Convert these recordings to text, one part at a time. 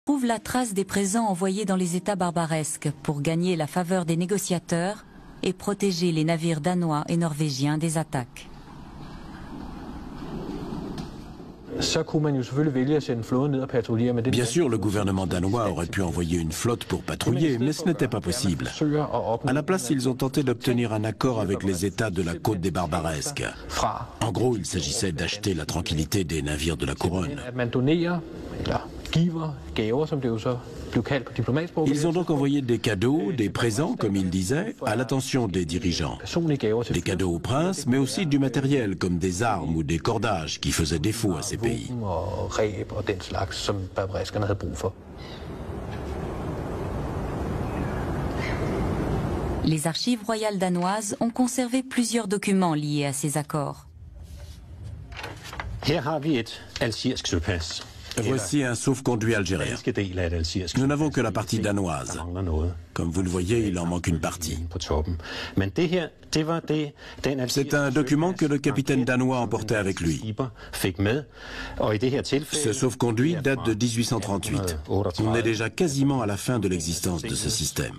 trouve la trace des présents envoyés dans les États barbaresques pour gagner la faveur des négociateurs et protéger les navires danois et norvégiens des attaques. Bien sûr, le gouvernement danois aurait pu envoyer une flotte pour patrouiller, mais ce n'était pas possible. À la place, ils ont tenté d'obtenir un accord avec les États de la côte des Barbaresques. En gros, il s'agissait d'acheter la tranquillité des navires de la couronne. Ils ont donc envoyé des cadeaux, des présents, comme ils disaient, à l'attention des dirigeants. Des cadeaux au prince, mais aussi du matériel, comme des armes ou des cordages qui faisaient défaut à ces pays. Les archives royales danoises ont conservé plusieurs documents liés à ces accords. Voici un sauf-conduit algérien. Nous n'avons que la partie danoise. Comme vous le voyez, il en manque une partie. C'est un document que le capitaine danois emportait avec lui. Ce sauf-conduit date de 1838. On est déjà quasiment à la fin de l'existence de ce système.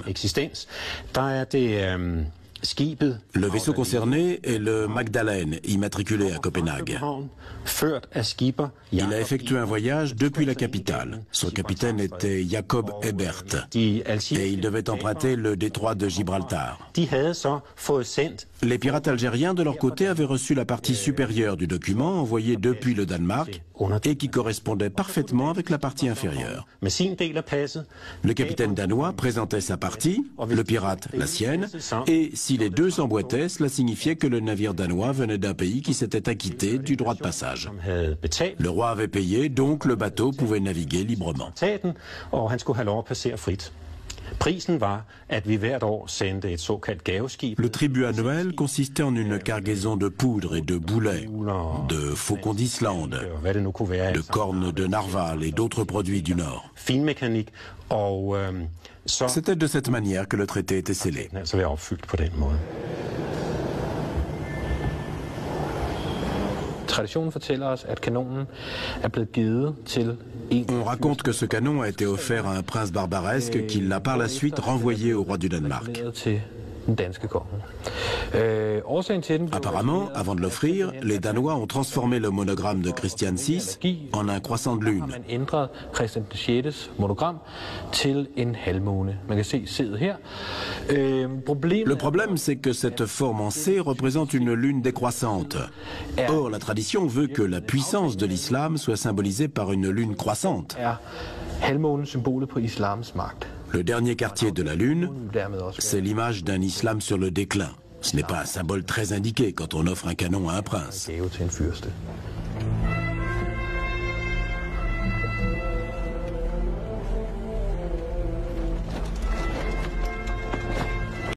Le vaisseau concerné est le Magdalene, immatriculé à Copenhague. Il a effectué un voyage depuis la capitale. Son capitaine était Jacob Ebert et il devait emprunter le détroit de Gibraltar. Les pirates algériens, de leur côté, avaient reçu la partie supérieure du document envoyé depuis le Danemark et qui correspondait parfaitement avec la partie inférieure. Le capitaine danois présentait sa partie, le pirate la sienne, et si les deux s'emboîtaient, cela signifiait que le navire danois venait d'un pays qui s'était acquitté du droit de passage. Le roi avait payé, donc le bateau pouvait naviguer librement. Le tribut annuel consistait en une cargaison de poudre et de boulets, de faucons d'Islande, de cornes de narval et d'autres produits du Nord. C'était de cette manière que le traité était scellé. On raconte que ce canon a été offert à un prince barbaresque qui l'a par la suite renvoyé au roi du Danemark. Apparemment, avant de l'offrir, les Danois ont transformé le monogramme de Christian VI en un croissant de lune. Le problème, c'est que cette forme en C représente une lune décroissante. Or, la tradition veut que la puissance de l'islam soit symbolisée par une lune croissante. Le dernier quartier de la lune, c'est l'image d'un islam sur le déclin. Ce n'est pas un symbole très indiqué quand on offre un canon à un prince.